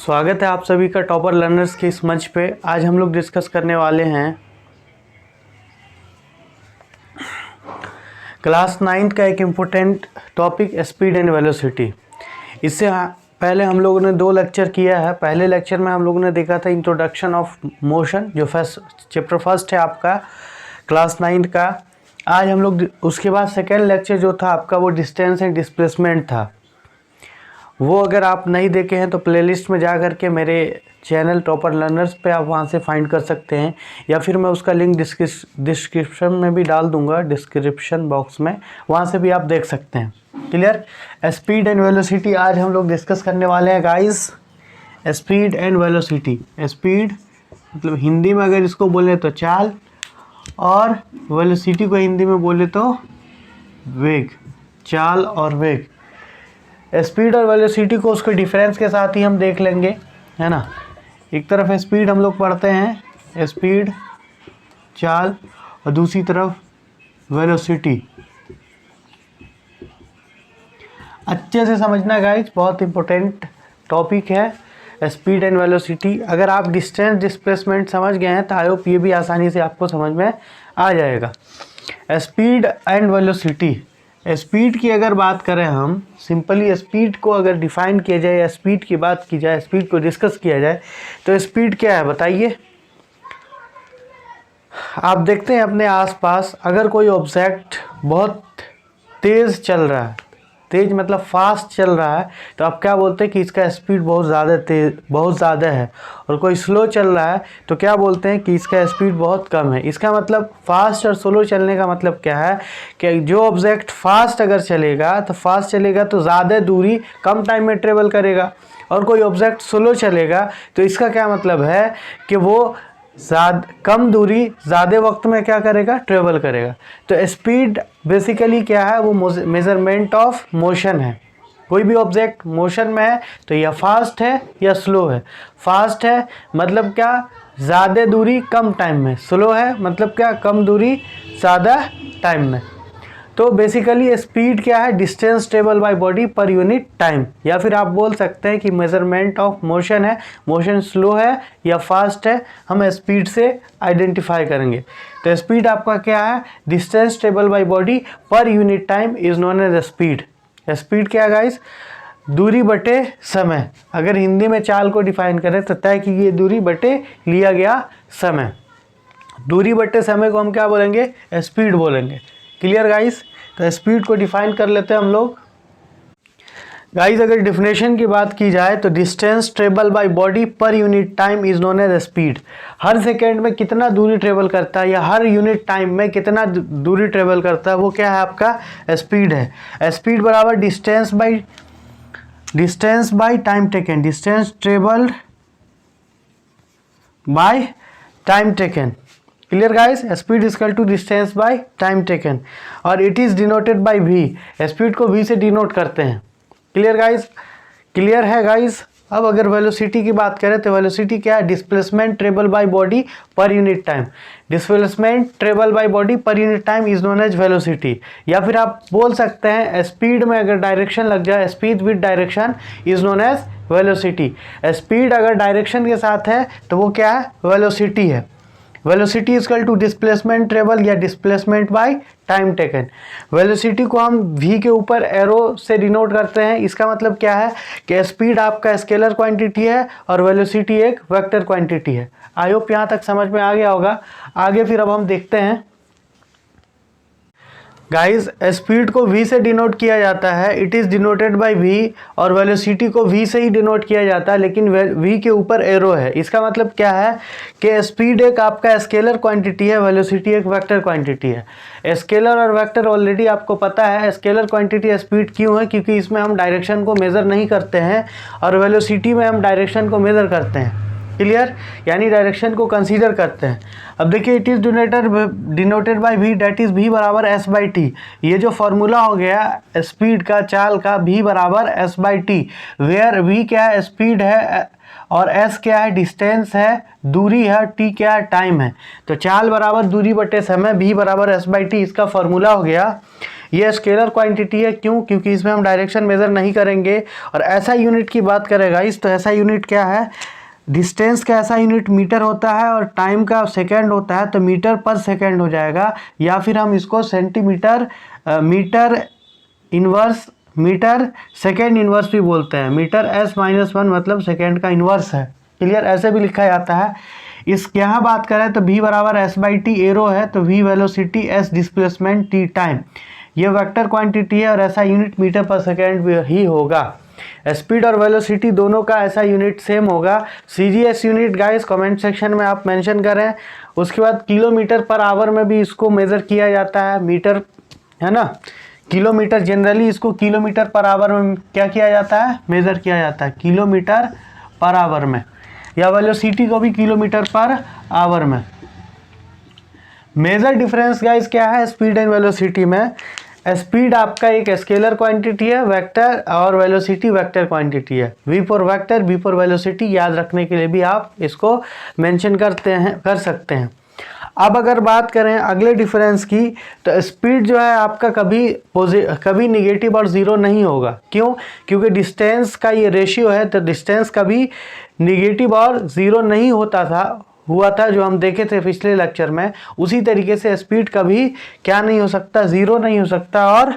स्वागत है आप सभी का टॉपर लर्नर्स के इस मंच पे। आज हम लोग डिस्कस करने वाले हैं क्लास 9 का एक important topic speed and velocity. इससे पहले हम लोगों ने 2 लेक्चर किया है। पहले लेक्चर में हम लोगों ने देखा था इंट्रोडक्शन ऑफ मोशन, जो चैप्टर फर्स्ट है आपका क्लास 9 का। आज हम लोग उसके बाद सेकेंड लेक्चर जो था आपका वो डिस्टेंस एंड डिस्प्लेसमेंट था। वो अगर आप नहीं देखे हैं तो प्लेलिस्ट में जा कर के मेरे चैनल टॉपर लर्नर्स पे आप वहाँ से फाइंड कर सकते हैं, या फिर मैं उसका लिंक डिस्क्रिप्शन में भी डाल दूंगा, डिस्क्रिप्शन बॉक्स में, वहाँ से भी आप देख सकते हैं। क्लियर। स्पीड एंड वेलोसिटी आज हम लोग डिस्कस करने वाले हैं guys. Speed and velocity. Speed मतलब हिंदी में अगर इसको बोले तो चाल, और वेलोसिटी को हिंदी में बोले तो वेग। चाल और वेग। स्पीड और वेलोसिटी को उसके डिफरेंस के साथ ही हम देख लेंगे, है ना। एक तरफ स्पीड हम लोग पढ़ते हैं, स्पीड चाल, और दूसरी तरफ वेलोसिटी। अच्छे से समझना गाइस, बहुत इंपॉर्टेंट टॉपिक है स्पीड एंड वेलोसिटी। अगर आप डिस्टेंस डिस्प्लेसमेंट समझ गए हैं तो आई होप ये भी आसानी से आपको समझ में आ जाएगा। Speed and velocity. स्पीड की अगर बात करें हम, सिंपली स्पीड को अगर डिफाइन किया जाए या स्पीड की बात की जाए, स्पीड को डिस्कस किया जाए तो स्पीड क्या है बताइए। आप देखते हैं अपने आसपास, अगर कोई ऑब्जेक्ट बहुत तेज़ चल रहा है, तेज मतलब फास्ट चल रहा है, तो आप क्या बोलते हैं कि इसका स्पीड बहुत ज़्यादा है। और कोई स्लो चल रहा है तो क्या बोलते हैं कि इसका स्पीड बहुत कम है। इसका मतलब फास्ट और स्लो चलने का मतलब क्या है कि जो ऑब्जेक्ट फास्ट अगर चलेगा तो ज़्यादा दूरी कम टाइम में ट्रेवल करेगा, और कोई ऑब्जेक्ट स्लो चलेगा तो इसका क्या मतलब है कि वो कम दूरी ज़्यादा वक्त में क्या करेगा, ट्रेवल करेगा। तो स्पीड बेसिकली क्या है, वो मेजरमेंट ऑफ मोशन है। कोई भी ऑब्जेक्ट मोशन में है तो या फास्ट है या स्लो है। फास्ट है मतलब क्या, ज़्यादा दूरी कम टाइम में। स्लो है मतलब क्या, कम दूरी ज़्यादा टाइम में। तो बेसिकली स्पीड क्या है, distance travel by body per unit time, या फिर आप बोल सकते हैं कि मेजरमेंट ऑफ मोशन है। मोशन स्लो है या फास्ट है, हम स्पीड से आइडेंटिफाई करेंगे। तो स्पीड आपका क्या है, distance travel by body per unit time is known as speed. Speed क्या है गाइस, दूरी बटे समय। अगर हिंदी में चाल को डिफाइन करें तो तय की गई दूरी बटे लिया गया समय। दूरी बटे समय को हम क्या बोलेंगे, स्पीड बोलेंगे। Clear guys. तो स्पीड को डिफाइन कर लेते हैं हम लोग गाइस। अगर डिफिनेशन की बात की जाए तो distance travel by body per unit time is known as speed. हर सेकेंड में कितना दूरी ट्रेवल करता है या हर यूनिट टाइम में कितना दूरी ट्रेवल करता है, वो क्या है, आपका स्पीड है। स्पीड बराबर distance by time taken. Distance travelled by time taken. Clear guys. Speed equal to distance by time taken, और it is denoted by V. Speed को वी से डिनोट करते हैं। Clear guys. क्लियर है guys. अब अगर velocity की बात करें तो वेलोसिटी क्या है, displacement travel by body per unit time. Displacement travel by body per unit time is known as velocity. या फिर आप बोल सकते हैं स्पीड में अगर डायरेक्शन लग जाए, speed with direction is known as velocity. Speed अगर डायरेक्शन के साथ है तो वो क्या है, वेलोसिटी है। Velocity equal to displacement travel या displacement by time taken. Velocity को हम v के ऊपर एरो से डिनोट करते हैं। इसका मतलब क्या है कि स्पीड आपका स्केलर क्वांटिटी है और वेलोसिटी एक वेक्टर क्वांटिटी है। आई होप यहाँ तक समझ में आ गया होगा। आगे फिर अब हम देखते हैं गाइस। स्पीड को v से डिनोट किया जाता है, it is denoted by v, और वेलोसिटी को v से ही डिनोट किया जाता है, लेकिन v के ऊपर एरो है। इसका मतलब क्या है कि स्पीड एक आपका स्केलर क्वांटिटी है, वेलोसिटी एक वेक्टर क्वांटिटी है। स्केलर और वेक्टर ऑलरेडी आपको पता है। स्केलर क्वांटिटी स्पीड क्यों है, क्योंकि इसमें हम डायरेक्शन को मेज़र नहीं करते हैं, और वेलोसिटी में हम डायरेक्शन को मेज़र करते हैं। क्लियर, यानी डायरेक्शन को कंसीडर करते हैं। अब देखिए it is denoted by v, that is v बराबर s बाई टी। ये जो फॉर्मूला हो गया स्पीड का, चाल का, v बराबर s by T, where v क्या है, स्पीड है, और s क्या है, डिस्टेंस है, दूरी है, t क्या है, टाइम है। तो चाल बराबर दूरी बटे समय, v बराबर s बाई टी, इसका फॉर्मूला हो गया। ये स्केलर क्वांटिटी है, क्यों, क्योंकि इसमें हम डायरेक्शन मेजर नहीं करेंगे। और ऐसा यूनिट की बात करेगा इस, तो ऐसा यूनिट क्या है, डिस्टेंस का ऐसा यूनिट मीटर होता है और टाइम का सेकंड होता है, तो मीटर पर सेकंड हो जाएगा, या फिर हम इसको centimetre metre inverse metre second inverse भी बोलते हैं। मीटर s-1 मतलब सेकंड का इन्वर्स है। क्लियर, ऐसे भी लिखा जाता है। इस यहाँ बात करें तो v बराबर s बाई टी, एरो है तो v velocity, s displacement, t time. ये वेक्टर क्वांटिटी है और ऐसा यूनिट मीटर पर सेकेंड ही होगा। स्पीड और वेलोसिटी दोनों का ऐसा यूनिट सेम होगा। CGS unit guys comment section में आप मेंशन करें। उसके बाद किलोमीटर पर आवर में भी इसको मेज़र किया जाता है, मीटर है ना, किलोमीटर, जनरली इसको किलोमीटर पर आवर में क्या किया जाता है, मेज़र किया जाता है, किलोमीटर पर आवर में, या वेलोसिटी को भी किलोमीटर पर आवर में। मेजर डिफरेंस गाइस क्या है स्पीड एंड वेलोसिटी में, स्पीड आपका एक स्केलर क्वांटिटी है, वेक्टर, और वेलोसिटी वेक्टर क्वांटिटी है। v for vector, v for velocity, याद रखने के लिए भी आप इसको मेंशन कर सकते हैं। अब अगर बात करें अगले डिफरेंस की, तो स्पीड जो है आपका कभी निगेटिव और ज़ीरो नहीं होगा। क्यों, क्योंकि डिस्टेंस का ये रेशियो है, तो डिस्टेंस कभी निगेटिव और ज़ीरो नहीं हुआ था जो हम देखे थे पिछले लेक्चर में। उसी तरीके से स्पीड कभी क्या नहीं हो सकता, ज़ीरो नहीं हो सकता और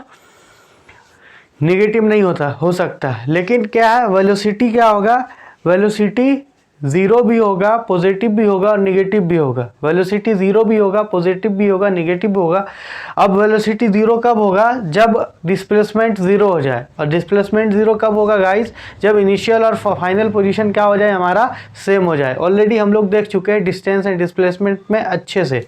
नेगेटिव नहीं हो सकता। लेकिन क्या है, वेलोसिटी क्या होगा, वेलोसिटी ज़ीरो भी होगा, पॉजिटिव भी होगा और नेगेटिव भी होगा। वेलोसिटी ज़ीरो भी होगा, पॉजिटिव भी होगा, नेगेटिव भी होगा। अब वेलोसिटी ज़ीरो कब होगा, जब डिस्प्लेसमेंट ज़ीरो हो जाए। और डिस्प्लेसमेंट ज़ीरो कब होगा गाइस, जब इनिशियल और फाइनल पोजीशन क्या हो जाए, हमारा सेम हो जाए। ऑलरेडी हम लोग देख चुके हैं डिस्टेंस एंड डिस्प्लेसमेंट में अच्छे से।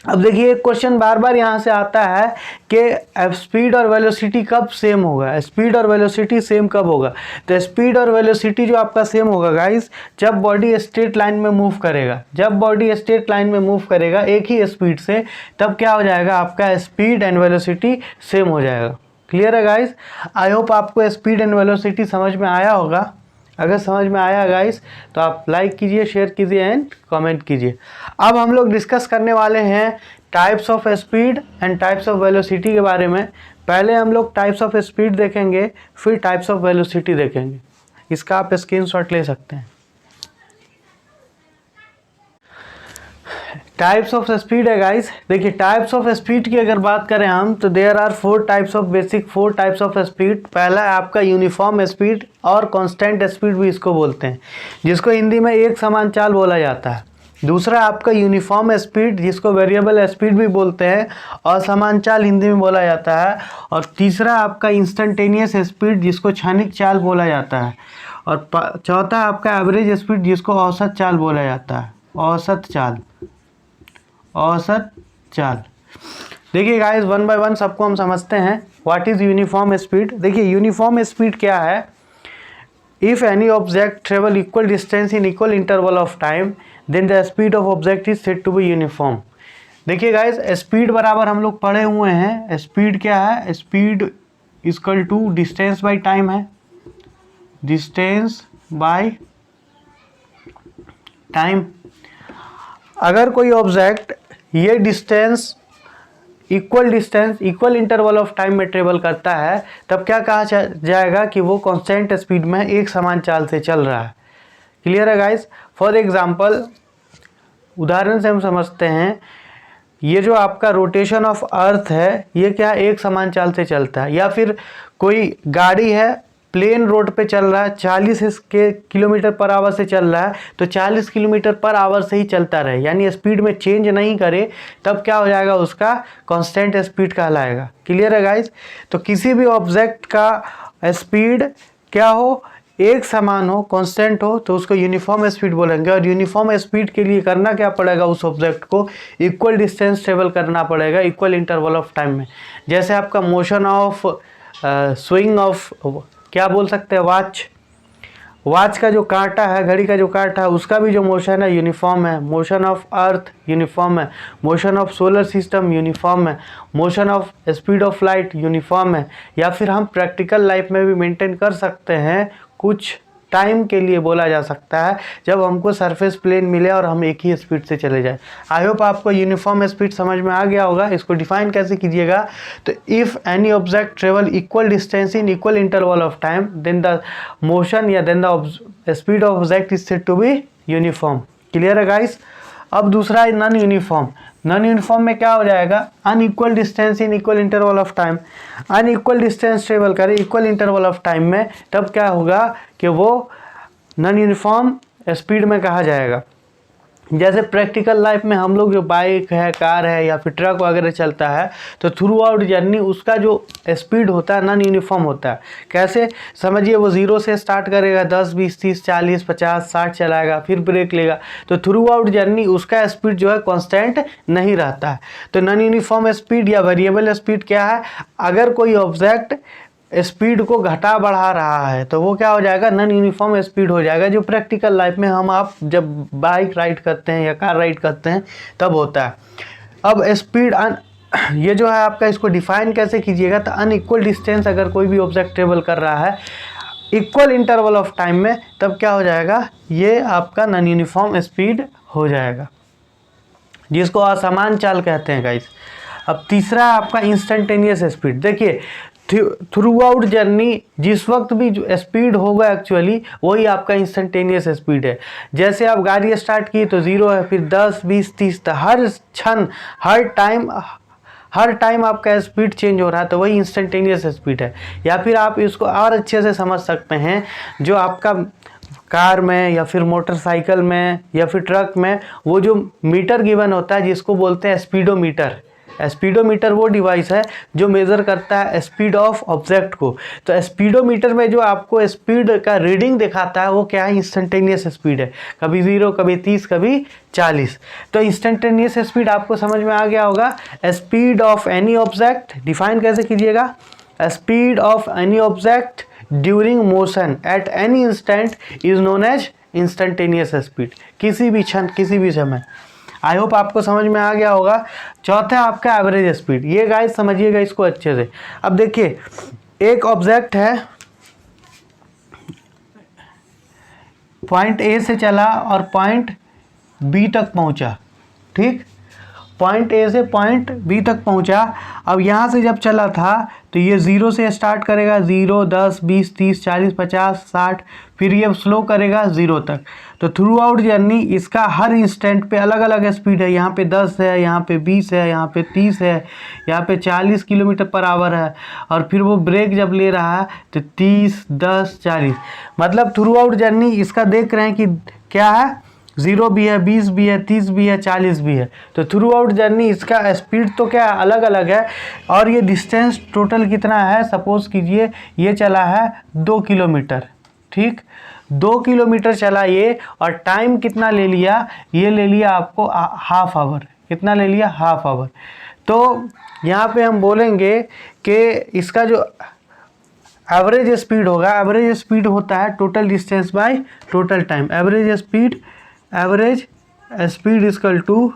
अब देखिए एक क्वेश्चन बार बार यहाँ से आता है कि स्पीड और वेलोसिटी कब सेम होगा, स्पीड और वेलोसिटी सेम कब होगा। तो स्पीड और वेलोसिटी जो आपका सेम होगा गाइस, जब बॉडी स्ट्रेट लाइन में मूव करेगा, जब बॉडी स्ट्रेट लाइन में मूव करेगा एक ही स्पीड से, तब क्या हो जाएगा, आपका स्पीड एंड वेलोसिटी सेम हो जाएगा। क्लियर है गाइस, आई होप आपको स्पीड एंड वेलोसिटी समझ में आया होगा। अगर समझ में आया गाइस तो आप लाइक कीजिए, शेयर कीजिए एंड कमेंट कीजिए। अब हम लोग डिस्कस करने वाले हैं types of speed and types of velocity के बारे में। पहले हम लोग टाइप्स ऑफ स्पीड देखेंगे, फिर टाइप्स ऑफ वेलोसिटी देखेंगे। इसका आप स्क्रीनशॉट ले सकते हैं। टाइप्स ऑफ स्पीड है गाइस, देखिए टाइप्स ऑफ स्पीड की अगर बात करें हम, तो there are four types of speed. पहला है आपका यूनिफॉर्म स्पीड और कांस्टेंट स्पीड भी इसको बोलते हैं, जिसको हिंदी में एक समान चाल बोला जाता है। दूसरा आपका यूनिफॉर्म स्पीड, जिसको वेरिएबल स्पीड भी बोलते हैं, और समान चाल हिंदी में बोला जाता है। और तीसरा आपका इंस्टेंटेनियस स्पीड, जिसको क्षणिक चाल बोला जाता है। और चौथा आपका एवरेज स्पीड, जिसको औसत चाल बोला जाता है, औसत चाल। देखिए गाइस वन बाय वन सबको हम समझते हैं। व्हाट इज यूनिफॉर्म स्पीड, देखिए यूनिफॉर्म स्पीड क्या है, if any object travel equal distance in equal interval of time then the speed of object is said to be uniform. देखिए guys speed बराबर हम लोग पढ़े हुए हैं, स्पीड क्या है, speed equal to distance by time है, डिस्टेंस बाय टाइम। अगर कोई ऑब्जेक्ट ये distance equal interval of time में ट्रेवल करता है, तब क्या कहा जाएगा कि वो कांस्टेंट स्पीड में एक समान चाल से चल रहा है। क्लियर है गाइस। फॉर एग्जांपल उदाहरण से हम समझते हैं, ये जो आपका रोटेशन ऑफ अर्थ है, ये क्या एक समान चाल से चलता है। या फिर कोई गाड़ी है, प्लेन रोड पे चल रहा है, 40 किलोमीटर पर आवर से चल रहा है, तो 40 किलोमीटर पर आवर से ही चलता रहे, यानी स्पीड में चेंज नहीं करे, तब क्या हो जाएगा, उसका कांस्टेंट स्पीड कहलाएगा। क्लियर है गाइस। तो किसी भी ऑब्जेक्ट का स्पीड क्या हो, एक समान हो, कांस्टेंट हो, तो उसको यूनिफॉर्म स्पीड बोलेंगे। और यूनिफॉर्म स्पीड के लिए करना क्या पड़ेगा, उस ऑब्जेक्ट को इक्वल डिस्टेंस ट्रेवल करना पड़ेगा इक्वल इंटरवल ऑफ टाइम में। जैसे आपका मोशन ऑफ स्विंग ऑफ क्या बोल सकते हैं, वॉच का जो कांटा है, घड़ी का जो कांटा है, उसका भी जो मोशन है यूनिफॉर्म है, मोशन ऑफ अर्थ यूनिफॉर्म है, motion of solar system uniform है, motion of speed of light uniform है। या फिर हम प्रैक्टिकल लाइफ में भी मेंटेन कर सकते हैं, कुछ टाइम के लिए बोला जा सकता है, जब हमको सरफेस प्लेन मिले और हम एक ही स्पीड से चले जाए। आई होप आपको यूनिफॉर्म स्पीड समझ में आ गया होगा। इसको डिफाइन कैसे कीजिएगा, तो if any object travel equal distance in equal interval of time then the motion या then the speed of object is said to be uniform. Clear है गाइस। अब दूसरा है नॉन यूनिफॉर्म। नॉन यूनिफॉर्म में क्या हो जाएगा, unequal distance in equal interval of time. Unequal distance travel करे इक्वल इंटरवल ऑफ टाइम में, तब क्या होगा कि वो नॉन यूनिफॉर्म स्पीड में कहा जाएगा। जैसे प्रैक्टिकल लाइफ में हम लोग जो बाइक है, कार है या फिर ट्रक वगैरह चलता है, तो थ्रू आउट जर्नी उसका जो स्पीड होता है नॉन यूनिफॉर्म होता है। कैसे समझिए, वो 0 से स्टार्ट करेगा, 10, 20, 30, 40, 50, 60 चलाएगा, फिर ब्रेक लेगा, तो थ्रू आउट जर्नी उसका स्पीड जो है कांस्टेंट नहीं रहता है। तो नॉन यूनिफॉर्म स्पीड या वेरिएबल स्पीड क्या है, अगर कोई ऑब्जेक्ट स्पीड को घटा बढ़ा रहा है तो वो क्या हो जाएगा, नॉन यूनिफॉर्म स्पीड हो जाएगा, जो प्रैक्टिकल लाइफ में हम आप जब बाइक राइड करते हैं या कार राइड करते हैं तब होता है। अब स्पीड ये जो है आपका, इसको डिफाइन कैसे कीजिएगा, तो अनइक्वल डिस्टेंस अगर कोई भी ऑब्जेक्ट ट्रेवल कर रहा है इक्वल इंटरवल ऑफ टाइम में, तब क्या हो जाएगा, ये आपका नॉन यूनिफॉर्म स्पीड हो जाएगा, जिसको असमान चाल कहते हैं गाइस। अब तीसरा आपका इंस्टेंटेनियस स्पीड। देखिए थ्रू आउट जर्नी जिस वक्त भी जो स्पीड होगा एक्चुअली वही आपका इंस्टेंटेनियस स्पीड है। जैसे आप गाड़ी स्टार्ट की तो 0 है, फिर 10, 20, 30, हर क्षण हर टाइम आपका स्पीड चेंज हो रहा है, तो वही इंस्टेंटेनियस स्पीड है। या फिर आप इसको और अच्छे से समझ सकते हैं, जो आपका कार में या फिर मोटरसाइकिल में या फिर ट्रक में वो जो मीटर गिवन होता है जिसको बोलते हैं स्पीडोमीटर। स्पीडोमीटर वो डिवाइस है जो मेज़र करता है स्पीड ऑफ ऑब्जेक्ट को। तो स्पीडोमीटर में जो आपको स्पीड का रीडिंग दिखाता है वो क्या है, इंस्टेंटेनियस स्पीड है, कभी 0, कभी 30, कभी 40। तो इंस्टेंटेनियस स्पीड आपको समझ में आ गया होगा। Speed of any object define कैसे कीजिएगा, speed of any object during motion at any instant is known as instantaneous speed. किसी भी क्षण, किसी भी समय। आई होप आपको समझ में आ गया होगा। चौथा आपका एवरेज स्पीड। ये गाइस समझिएगा इसको अच्छे से। अब देखिए एक ऑब्जेक्ट है, पॉइंट ए से चला और पॉइंट बी तक पहुंचा, ठीक, पॉइंट ए से पॉइंट बी तक पहुंचा। अब यहाँ से जब चला था तो ये 0 से स्टार्ट करेगा, 0, 10, 20, 30, 40, 50, 60, फिर ये स्लो करेगा 0 तक। तो थ्रू आउट जर्नी इसका हर इंस्टेंट पे अलग अलग स्पीड है। यहाँ पे 10 है, यहाँ पे 20 है, यहाँ पे 30 है, यहाँ पे 40 किलोमीटर पर आवर है। और फिर वो ब्रेक जब ले रहा है तो 30, 10, 40, मतलब थ्रू आउट जर्नी इसका देख रहे हैं कि क्या है, 0 भी है, 20 भी है, 30 भी है, 40 भी है। तो थ्रू आउट जर्नी इसका स्पीड तो क्या अलग अलग है। और ये डिस्टेंस टोटल कितना है, सपोज कीजिए ये चला है 2 किलोमीटर, ठीक, 2 किलोमीटर चला ये, और टाइम कितना ले लिया, ये ले लिया आपको हाफ आवर। कितना ले लिया, हाफ आवर। तो यहाँ पे हम बोलेंगे कि इसका जो एवरेज स्पीड होगा, एवरेज स्पीड होता है total distance by total time. Average speed equal to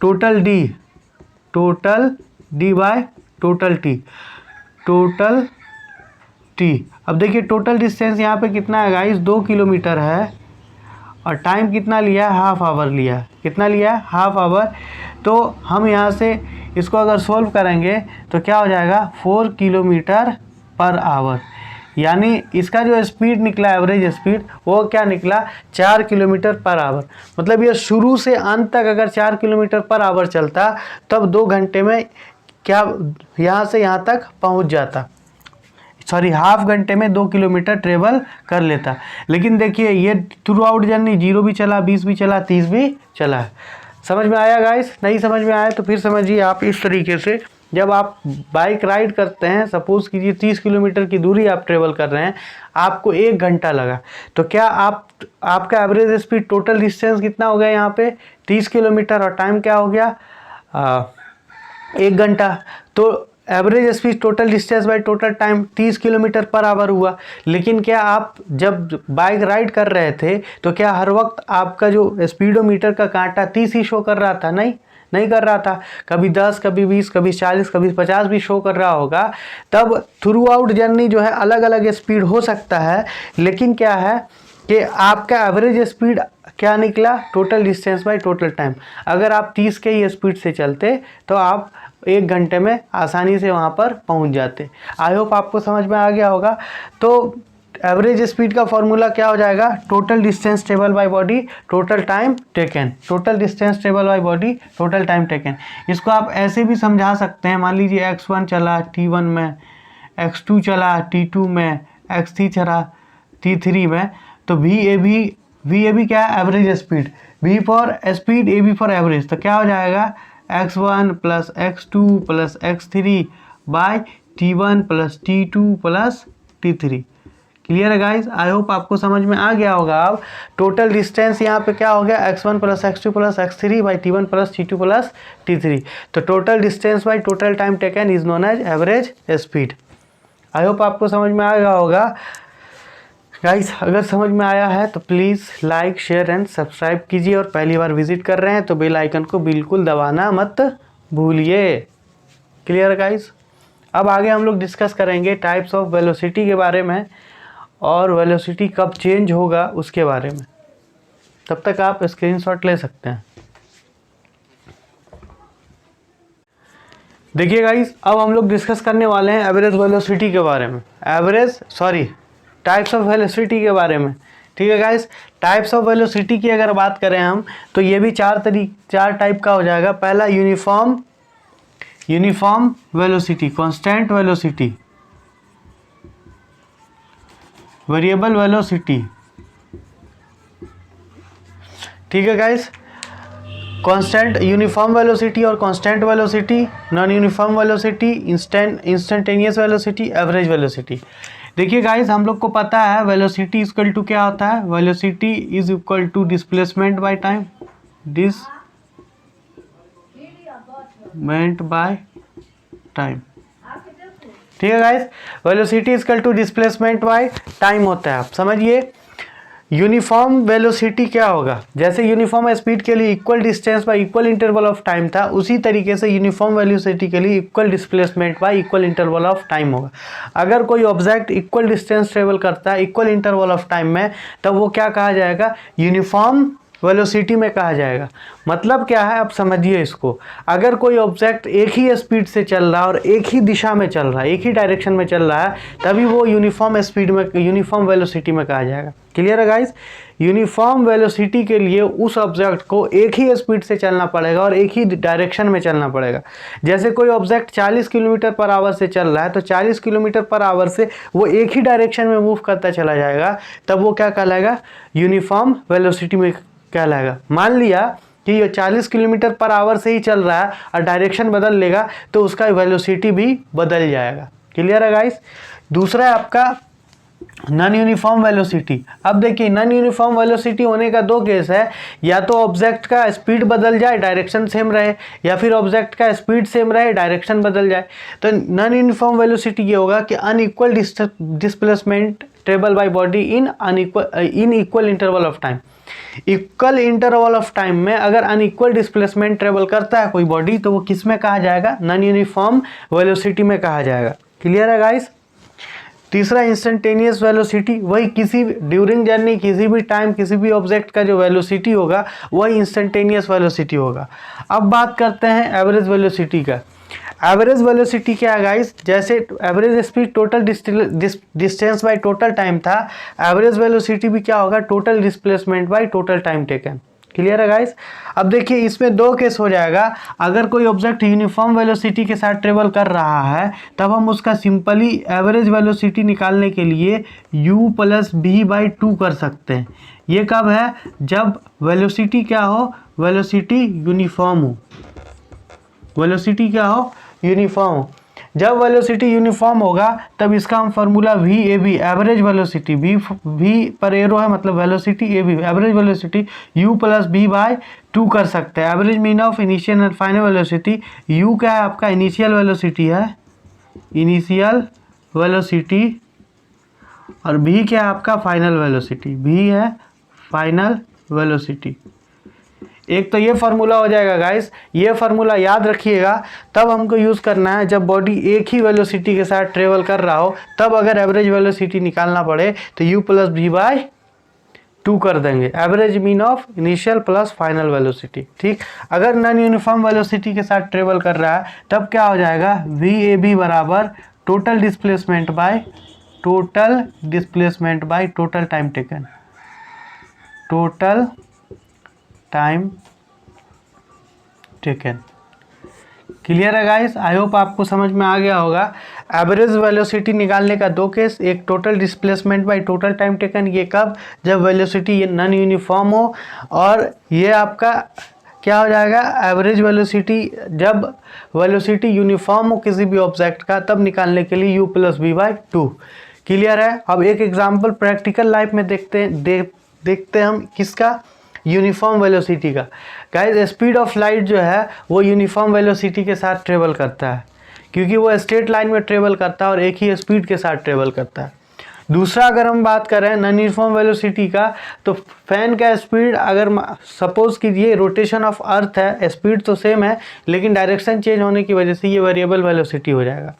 total D by total T. अब देखिए टोटल डिस्टेंस यहाँ पे कितना है गाइस, 2 किलोमीटर है, और टाइम कितना लिया है, हाफ आवर लिया है। कितना लिया है, हाफ आवर। तो हम यहाँ से इसको अगर सोल्व करेंगे तो क्या हो जाएगा, 4 किलोमीटर पर आवर। यानी इसका जो स्पीड निकला, एवरेज स्पीड, वो क्या निकला, 4 किलोमीटर पर आवर। मतलब ये शुरू से अंत तक अगर 4 किलोमीटर पर आवर चलता तब 2 घंटे में क्या यहाँ से यहाँ तक पहुँच जाता, सॉरी हाफ घंटे में 2 किलोमीटर ट्रेवल कर लेता। लेकिन देखिए ये थ्रू आउट जर्नी 0 भी चला, 20 भी चला, 30 भी चला। समझ में आया गाइस? नहीं समझ में आया तो फिर समझिए आप इस तरीके से, जब आप बाइक राइड करते हैं, सपोज कीजिए 30 किलोमीटर की दूरी आप ट्रेवल कर रहे हैं, आपको 1 घंटा लगा, तो क्या आपका एवरेज स्पीड टोटल डिस्टेंस कितना हो गया यहाँ पे, 30 किलोमीटर, और टाइम क्या हो गया, 1 घंटा। तो average speed total distance by total time 30 kilometre per hour हुआ। लेकिन क्या आप जब बाइक राइड कर रहे थे तो क्या हर वक्त आपका जो स्पीडोमीटर का कांटा 30 ही शो कर रहा था? नहीं कर रहा था। कभी 10, कभी 20, कभी 40, कभी 50 भी शो कर रहा होगा। तब थ्रू आउट जर्नी जो है अलग अलग स्पीड हो सकता है, लेकिन क्या है कि आपका एवरेज स्पीड क्या निकला? Total distance by total time. अगर आप 30 के ही स्पीड से चलते तो आप 1 घंटे में आसानी से वहाँ पर पहुँच जाते। आई होप आपको समझ में आ गया होगा। तो एवरेज स्पीड का फॉर्मूला क्या हो जाएगा? Total distance travel by body total time taken. Total distance travel by body total time taken. इसको आप ऐसे भी समझा सकते हैं। मान लीजिए x1 चला t1 में, x2 चला t2 में, x3 चला t3 में, तो VAB क्या है? Average speed. V for speed, AB for average. तो क्या हो जाएगा? x1 plus x2 plus x3 by t1 plus t2 plus t3। Clear है गाइज? आई होप आपको समझ में आ गया होगा। अब टोटल डिस्टेंस यहाँ पे क्या हो गया? x1 plus x2 plus x3 by t1 plus t2 plus t3। तो total distance by total time taken is known as average speed. I hope आपको समझ में आ गया होगा गाइस। अगर समझ में आया है तो please like, share and subscribe कीजिए, और पहली बार विजिट कर रहे हैं तो बेल आइकन को बिल्कुल दबाना मत भूलिए। क्लियर है गाइस? अब आगे हम लोग डिस्कस करेंगे टाइप्स ऑफ वेलोसिटी के बारे में, और वेलोसिटी कब चेंज होगा उसके बारे में। तब तक आप स्क्रीनशॉट ले सकते हैं। देखिए गाइस, अब हम लोग डिस्कस करने वाले हैं एवरेज वेलोसिटी के बारे में, टाइप्स ऑफ वेलोसिटी के बारे में। ठीक है गाइस, टाइप्स ऑफ वेलोसिटी की अगर बात करें हम, तो ये भी चार टाइप का हो जाएगा। पहला uniform velocity, constant velocity, variable velocity. ठीक है गाइस, कांस्टेंट यूनिफॉर्म वेलोसिटी और constant velocity, non uniform velocity, instantaneous velocity, average velocity. देखिए गाइस, हम लोग को पता है वेलोसिटी इक्वल टू क्या होता है? Velocity is equal to displacement by time, displacement by time. ठीक है guys, velocity equal to displacement by time होता है। आप समझिए यूनिफॉर्म वेलोसिटी क्या होगा? जैसे यूनिफॉर्म स्पीड के लिए equal distance y equal interval of time था, उसी तरीके से यूनिफॉर्म वेलोसिटी के लिए equal displacement y equal interval of time होगा। अगर कोई ऑब्जेक्ट इक्वल डिस्टेंस ट्रेवल करता है इक्वल इंटरवल ऑफ टाइम में, तब वो क्या कहा जाएगा? यूनिफॉर्म वेलोसिटी में कहा जाएगा। मतलब क्या है, आप समझिए इसको। अगर कोई ऑब्जेक्ट एक ही स्पीड से चल रहा है और एक ही दिशा में चल रहा है, एक ही डायरेक्शन में चल रहा है, तभी वो यूनिफॉर्म स्पीड में, यूनिफॉर्म वेलोसिटी में कहा जाएगा। क्लियर है गाइस? यूनिफॉर्म वेलोसिटी के लिए उस ऑब्जेक्ट को एक ही स्पीड से चलना पड़ेगा और एक ही डायरेक्शन में चलना पड़ेगा। जैसे कोई ऑब्जेक्ट 40 किलोमीटर पर आवर से चल रहा है, तो 40 किलोमीटर पर आवर से वो एक ही डायरेक्शन में मूव करता चला जाएगा, तब वो क्या कहलाएगा? यूनिफॉर्म वेलोसिटी में कहलाएगा। मान लिया कि ये 40 किलोमीटर पर आवर से ही चल रहा है और डायरेक्शन बदल लेगा, तो उसका वेलोसिटी भी बदल जाएगा। क्लियर है गाइस? दूसरा है आपका नॉन यूनिफॉर्म वेलोसिटी। अब देखिए, नॉन यूनिफॉर्म वेलोसिटी होने का दो केस है, या तो ऑब्जेक्ट का स्पीड बदल जाए, डायरेक्शन सेम रहे, या फिर ऑब्जेक्ट का स्पीड सेम रहे, डायरेक्शन बदल जाए। तो नॉन यूनिफॉर्म वेलोसिटी ये होगा कि unequal displacement travel by body in equal interval of time. Equal interval of time में अगर अनइक्वल डिस्प्लेसमेंट ट्रेवल करता है कोई बॉडी, तो वो किस में कहा जाएगा? नॉन यूनिफॉर्म वेलोसिटी में कहा जाएगा। क्लियर है गाइस? तीसरा इंस्टेंटेनियस वेलोसिटी, वही किसी ड्यूरिंग जर्नी, किसी भी टाइम, किसी भी ऑब्जेक्ट का जो वेलोसिटी होगा वही इंस्टेंटेनियस वेलोसिटी होगा। अब बात करते हैं एवरेज वेलोसिटी का। एवरेज वेलोसिटी क्या है गाइस? जैसे average speed total distance by total time था, एवरेज वेलोसिटी भी क्या होगा? Total displacement bye total time taken. Clear है गाइस? अब देखिए, इसमें दो केस हो जाएगा। अगर कोई ऑब्जेक्ट यूनिफॉर्म वेलोसिटी के साथ ट्रेवल कर रहा है, तब हम उसका सिंपली एवरेज वेलोसिटी निकालने के लिए u प्लस बी बाई 2 कर सकते हैं। ये कब है? जब वेलोसिटी क्या हो? वेलोसिटी यूनिफॉर्म हो। वेलोसिटी क्या हो? यूनिफॉर्म हो। जब वेलोसिटी यूनिफॉर्म होगा, तब इसका हम formula VAB, average velocity, V पर एरो है मतलब velocity, AB average velocity, U plus B by 2 कर सकते हैं। Average mean of initial and final velocity, U क्या है? आपका इनिशियल वेलोसिटी है, इनिशियल वेलोसिटी और भी क्या है आपका फाइनल वेलोसिटी, भी है फाइनल वेलोसिटी। एक तो ये फार्मूला हो जाएगा गाइस, ये फार्मूला याद रखिएगा, तब हमको यूज़ करना है जब बॉडी एक ही वेलोसिटी के साथ ट्रेवल कर रहा हो, तब अगर एवरेज वेलोसिटी निकालना पड़े तो u प्लस वी बाई 2 कर देंगे, average mean of initial plus final velocity. ठीक, अगर नॉन यूनिफॉर्म वेलोसिटी के साथ ट्रेवल कर रहा है तब क्या हो जाएगा, वी ए बी बराबर total displacement bye total time taken, total time taken. Clear है गाइस, आई होप आपको समझ में आ गया होगा। एवरेज वेलोसिटी निकालने का दो केस, एक total displacement bye total time taken, ये कब, जब वेलोसिटी नॉन यूनिफॉर्म हो, और ये आपका क्या हो जाएगा, एवरेज वेलोसिटी जब वेलोसिटी यूनिफॉर्म हो किसी भी ऑब्जेक्ट का, तब निकालने के लिए u plus V by 2। Clear है। अब एक एग्जाम्पल प्रैक्टिकल लाइफ में देखते हैं हम किसका, यूनिफॉर्म वेलोसिटी का। गाइस स्पीड ऑफ लाइट जो है वो यूनिफॉर्म वेलोसिटी के साथ ट्रेवल करता है, क्योंकि वो स्ट्रेट लाइन में ट्रेवल करता है और एक ही स्पीड के साथ ट्रेवल करता है। दूसरा अगर हम बात करें नॉन यूनिफॉर्म वेलोसिटी का, तो फैन का स्पीड अगर सपोज कीजिए रोटेशन ऑफ अर्थ है, स्पीड तो सेम है लेकिन डायरेक्शन चेंज होने की वजह से ये वेरिएबल वेलोसिटी हो जाएगा।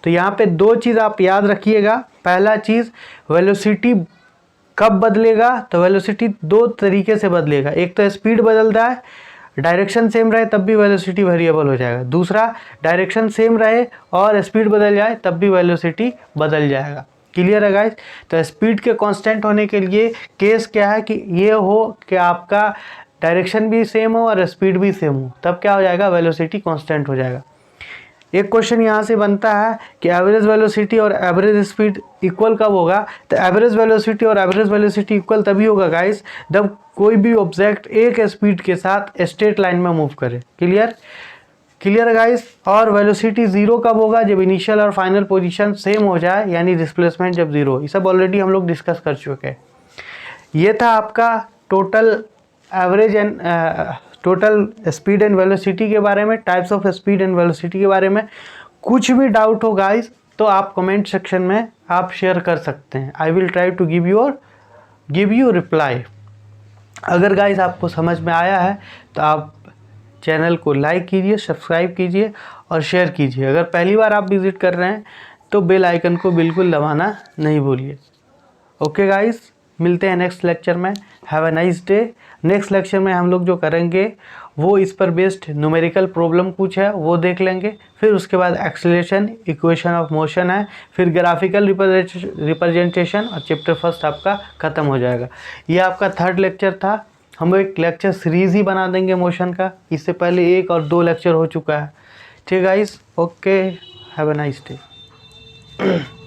तो यहाँ पे दो चीज़ आप याद रखिएगा। पहला चीज़, वेलोसिटी कब बदलेगा, तो वेलोसिटी दो तरीके से बदलेगा, एक तो स्पीड बदलता है, डायरेक्शन सेम रहे तब भी वेलोसिटी वेरिएबल हो जाएगा। दूसरा, डायरेक्शन सेम रहे और स्पीड बदल जाए तब भी वेलोसिटी बदल जाएगा। क्लियर है गाइस। तो स्पीड के कांस्टेंट होने के लिए केस क्या है कि ये हो कि आपका डायरेक्शन भी सेम हो और स्पीड भी सेम हो, तब क्या हो जाएगा, वेलोसिटी कांस्टेंट हो जाएगा। एक क्वेश्चन यहाँ से बनता है कि एवरेज वेलोसिटी और एवरेज स्पीड इक्वल कब होगा, तो एवरेज वेलोसिटी और एवरेज वेलोसिटी इक्वल तभी होगा गाइस जब कोई भी ऑब्जेक्ट एक स्पीड के साथ स्ट्रेट लाइन में मूव करे। Clear guys. और वेलोसिटी जीरो कब होगा, जब इनिशियल और फाइनल पोजीशन सेम हो जाए, यानी डिस्प्लेसमेंट जब जीरो। ये सब ऑलरेडी हम लोग डिस्कस कर चुके हैं। ये था आपका total average and total speed and velocity के बारे में, types of speed and velocity के बारे में। कुछ भी डाउट हो गाइस तो आप कमेंट सेक्शन में आप शेयर कर सकते हैं, I will try to give you reply. अगर गाइस आपको समझ में आया है तो आप चैनल को लाइक कीजिए, सब्सक्राइब कीजिए और शेयर कीजिए। अगर पहली बार आप विजिट कर रहे हैं तो बेल आइकन को बिल्कुल दबाना नहीं भूलिए। ओके गाइस, मिलते हैं नेक्स्ट लेक्चर में। Have a nice day. Next lecture में हम लोग जो करेंगे वो इस पर बेस्ड न्यूमेरिकल प्रॉब्लम कुछ है वो देख लेंगे, फिर उसके बाद एक्सेलरेशन, इक्वेशन ऑफ मोशन है, फिर ग्राफिकल रिप्रेजेंटेशन और चैप्टर फर्स्ट आपका ख़त्म हो जाएगा। ये आपका थर्ड लेक्चर था। हम एक लेक्चर सीरीज़ ही बना देंगे मोशन का, इससे पहले 1 और 2 लेक्चर हो चुका है। ठीक guys, okay, have a nice day.